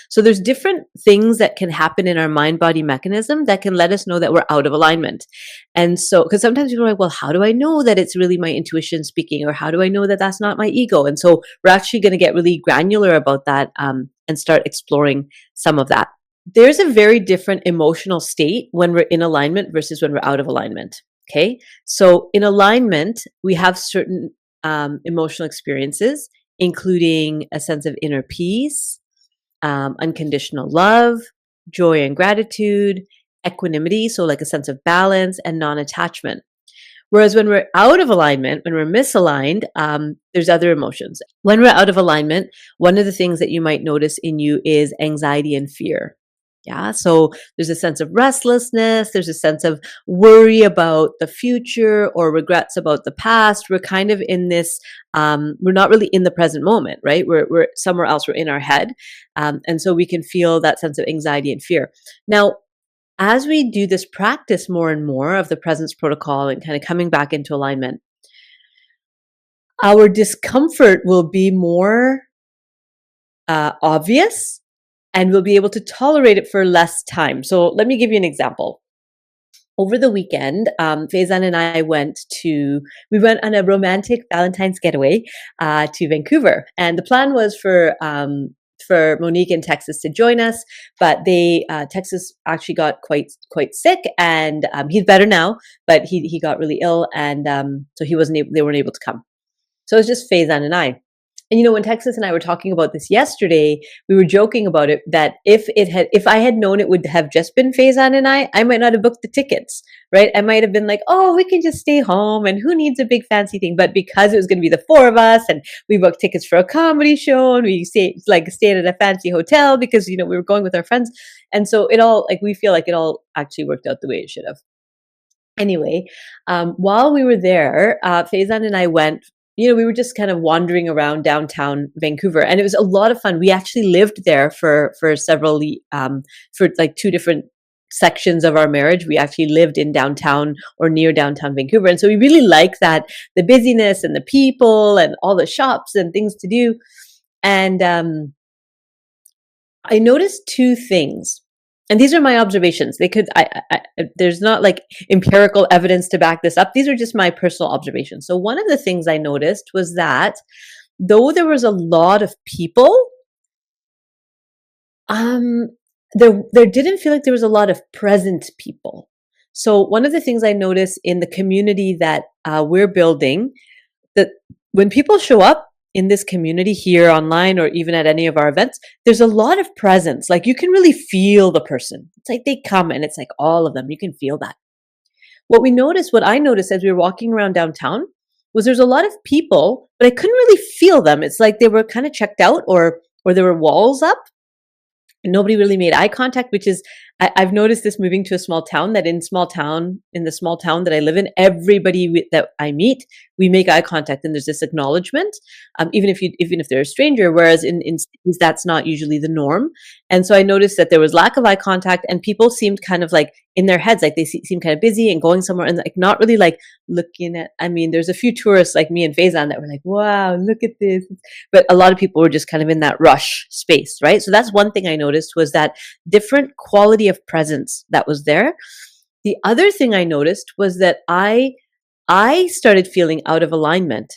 So there's different things that can happen in our mind-body mechanism that can let us know that we're out of alignment. And so, because sometimes people are like, well, how do I know that it's really my intuition speaking? Or how do I know that that's not my ego? And so we're actually going to get really granular about that and start exploring some of that. There's a very different emotional state when we're in alignment versus when we're out of alignment. Okay. So in alignment, we have certain emotional experiences, including a sense of inner peace, unconditional love, joy and gratitude, equanimity, so like a sense of balance and non-attachment. Whereas when we're out of alignment, when we're misaligned, there's other emotions. When we're out of alignment, one of the things that you might notice in you is anxiety and fear. Yeah. So there's a sense of restlessness. There's a sense of worry about the future or regrets about the past. We're kind of in this, we're not really in the present moment, right? We're somewhere else. We're in our head. And so we can feel that sense of anxiety and fear. Now, as we do this practice more and more of the presence protocol and kind of coming back into alignment, our discomfort will be more obvious, and we'll be able to tolerate it for less time. So let me give you an example. Over the weekend, Faizan and I went on a romantic Valentine's getaway to Vancouver. And the plan was for Monique in Texas to join us, but Texas actually got quite sick, and he's better now, but he got really ill, and so they weren't able to come. So it was just Faizan and I. And when Texas and I were talking about this yesterday, we were joking about it, that if I had known it would have just been Faizan and I might not have booked the tickets, right? I might have been like, oh, we can just stay home and who needs a big fancy thing? But because it was going to be the four of us, and we booked tickets for a comedy show, and we stayed at a fancy hotel because, we were going with our friends. And so we feel like it all actually worked out the way it should have. Anyway, while we were there, Faizan and I went, we were just kind of wandering around downtown Vancouver, and it was a lot of fun. We actually lived there for several, for like 2 different sections of our marriage. We actually lived in downtown or near downtown Vancouver. And so we really like that, the busyness and the people and all the shops and things to do. And I noticed 2 things. And these are my observations. There's not like empirical evidence to back this up. These are just my personal observations. So one of the things I noticed was that though there was a lot of people, there didn't feel like there was a lot of present people. So one of the things I noticed in the community that we're building, that when people show up in this community here online or even at any of our events, there's a lot of presence. Like you can really feel the person. It's like they come and it's like all of them. You can feel that. What I noticed as we were walking around downtown was there's a lot of people, but I couldn't really feel them. It's like they were kind of checked out or there were walls up. And nobody really made eye contact, which is, I've noticed this moving to a small town, that in the small town that I live in, everybody that I meet, we make eye contact and there's this acknowledgement, even if they're a stranger, whereas in cities, that's not usually the norm. And so I noticed that there was lack of eye contact and people seemed kind of like in their heads, like they seem kind of busy and going somewhere and like not really like looking at, there's a few tourists like me and Faizan that were like, wow, look at this. But a lot of people were just kind of in that rush space, right? So that's one thing I noticed, was that different quality of presence that was there. The other thing I noticed was that I started feeling out of alignment.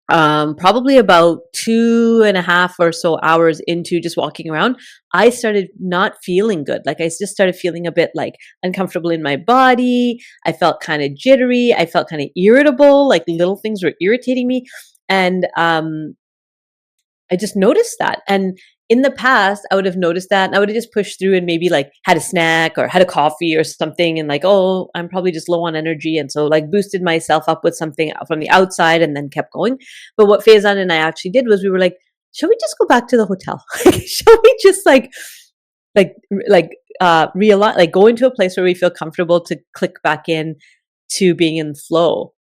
Probably about 2.5 or so hours into just walking around, I started not feeling good. Like I just started feeling a bit like uncomfortable in my body. I felt kind of jittery. I felt kind of irritable, like little things were irritating me. And I just noticed that. And in the past, I would have noticed that and I would have just pushed through and maybe like had a snack or had a coffee or something and like, oh, I'm probably just low on energy. And so like boosted myself up with something from the outside and then kept going. But what Faizan and I actually did was we were like, shall we just go back to the hotel? Shall we just realign, like go into a place where we feel comfortable to click back in to being in flow?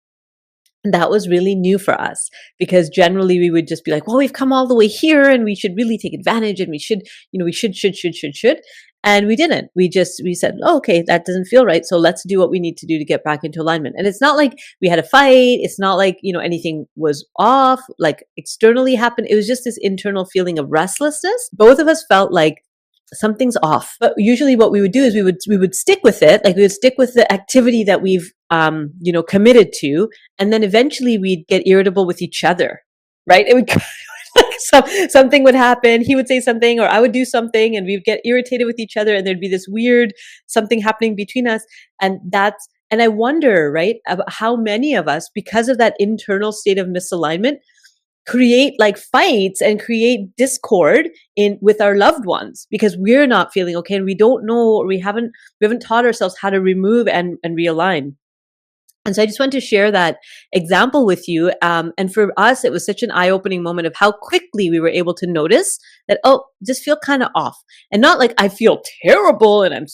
That was really new for us because generally we would just be like, well, we've come all the way here and we should really take advantage and we should. And we didn't. We said, oh, okay, that doesn't feel right. So let's do what we need to do to get back into alignment. And it's not like we had a fight. It's not like, anything was off, like externally happened. It was just this internal feeling of restlessness. Both of us felt like something's off. But usually what we would do is we would stick with it. Like we would stick with the activity that we've, committed to. And then eventually we'd get irritable with each other, right? It would something would happen. He would say something or I would do something and we'd get irritated with each other and there'd be this weird something happening between us. And I wonder, right, about how many of us, because of that internal state of misalignment, create like fights and create discord with our loved ones because we're not feeling okay and we don't know, or we haven't taught ourselves how to remove and realign. And so I just want to share that example with you. And for us, it was such an eye-opening moment of how quickly we were able to notice that, oh, just feel kind of off. And not like I feel terrible and I'm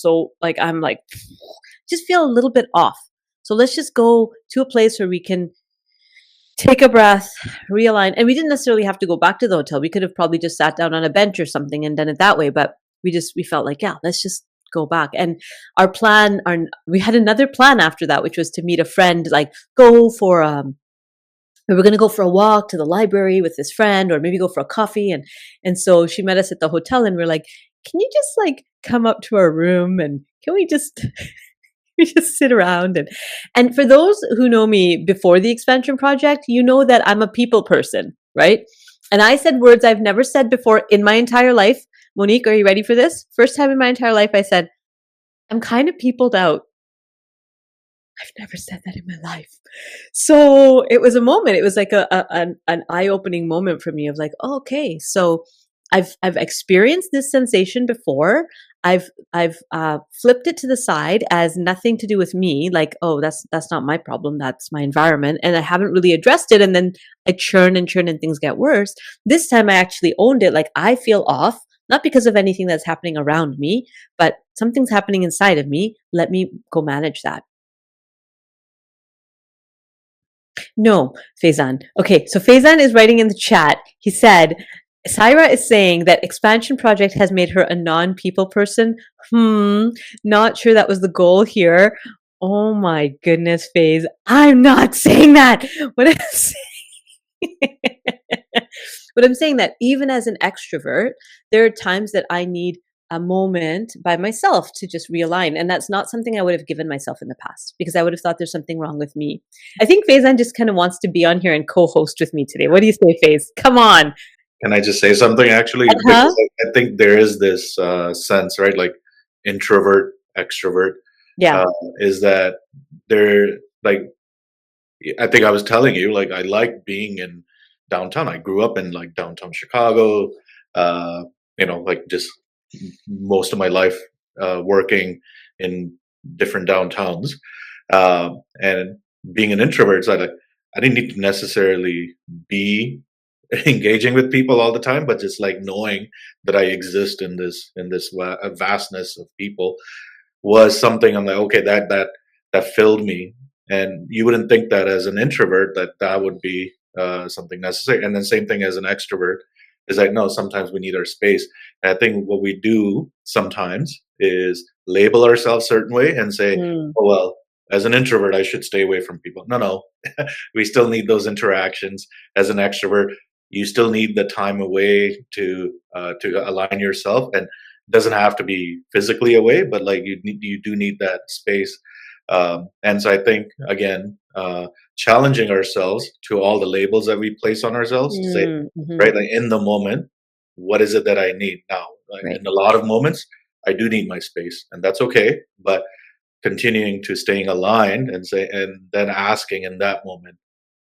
just feel a little bit off. So let's just go to a place where we can take a breath, realign. And we didn't necessarily have to go back to the hotel. We could have probably just sat down on a bench or something and done it that way. But we felt like, yeah, let's just go back. And we had another plan after that, which was to meet a friend, like we were going to go for a walk to the library with this friend, or maybe go for a coffee. And so she met us at the hotel and we're like, can you just like come up to our room and can we just, we just sit around? And for those who know me before the expansion project, you know that I'm a people person, right? And I said words I've never said before in my entire life. Monique, are you ready for this? First time in my entire life, I said, I'm kind of peopled out. I've never said that in my life. So it was a moment. It was like an eye-opening moment for me of like, oh, okay, so I've experienced this sensation before. I've flipped it to the side as nothing to do with me. Like, oh, that's not my problem. That's my environment. And I haven't really addressed it. And then I churn and things get worse. This time I actually owned it. Like I feel off. Not because of anything that's happening around me, but something's happening inside of me. Let me go manage that. No, Faizan. Okay, so Faizan is writing in the chat. He said, Saira is saying that expansion project has made her a non-people person. Not sure that was the goal here. Oh my goodness, Faiz. I'm not saying that. What I'm saying But I'm saying that even as an extrovert, there are times that I need a moment by myself to just realign. And that's not something I would have given myself in the past because I would have thought there's something wrong with me. I think Faizan just kind of wants to be on here and co-host with me today. What do you say, Faiz? Come on. Can I just say something actually? Because I think there is this sense, right? Like introvert, extrovert. Yeah. Is that they're like, I think I was telling you, like, I like being in downtown. I grew up in like downtown Chicago, like just most of my life working in different downtowns. And being an introvert, so I didn't need to necessarily be engaging with people all the time, but just like knowing that I exist in this vastness of people was something I'm like, okay, that filled me. And you wouldn't think that as an introvert that would be something necessary. And then same thing as an extrovert is like, no, sometimes we need our space. And I think what we do sometimes is label ourselves a certain way and say, oh, well, as an introvert, I should stay away from people. No, we still need those interactions. As an extrovert, you still need the time away to align yourself. And it doesn't have to be physically away, but like you do need that space. And so I think, again, challenging ourselves to all the labels that we place on ourselves, to say, right, like in the moment, what is it that I need now? Like, right. In a lot of moments, I do need my space, and that's okay. But continuing to staying aligned and then asking in that moment,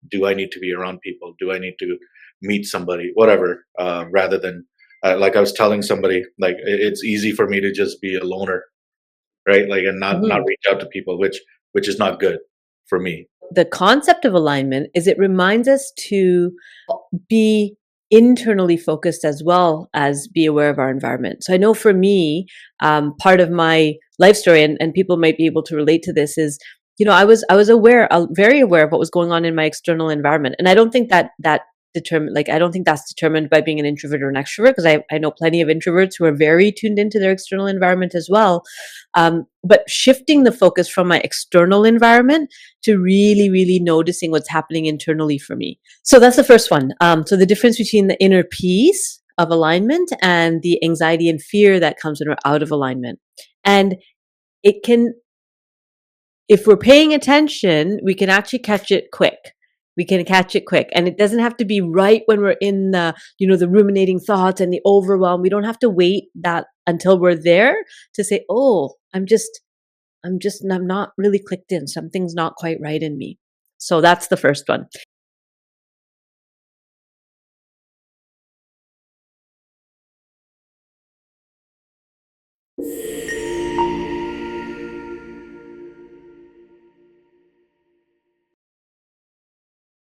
do I need to be around people? Do I need to meet somebody? Whatever, rather than like I was telling somebody, like it's easy for me to just be a loner, right? Like, and not reach out to people, which is not good for me. The concept of alignment is it reminds us to be internally focused as well as be aware of our environment. So I know for me, part of my life story, and people might be able to relate to this, is, I was very aware of what was going on in my external environment. And I don't think that determined, like, I don't think that's determined by being an introvert or an extrovert, because I know plenty of introverts who are very tuned into their external environment as well. But shifting the focus from my external environment to really, really noticing what's happening internally for me. So that's the first one. So the difference between the inner peace of alignment and the anxiety and fear that comes when we're out of alignment. And it can, if we're paying attention, we can actually catch it quick. We can catch it quick. And it doesn't have to be right when we're in the, the ruminating thoughts and the overwhelm. We don't have to wait that until we're there to say, oh, I'm not really clicked in. Something's not quite right in me. So that's the first one.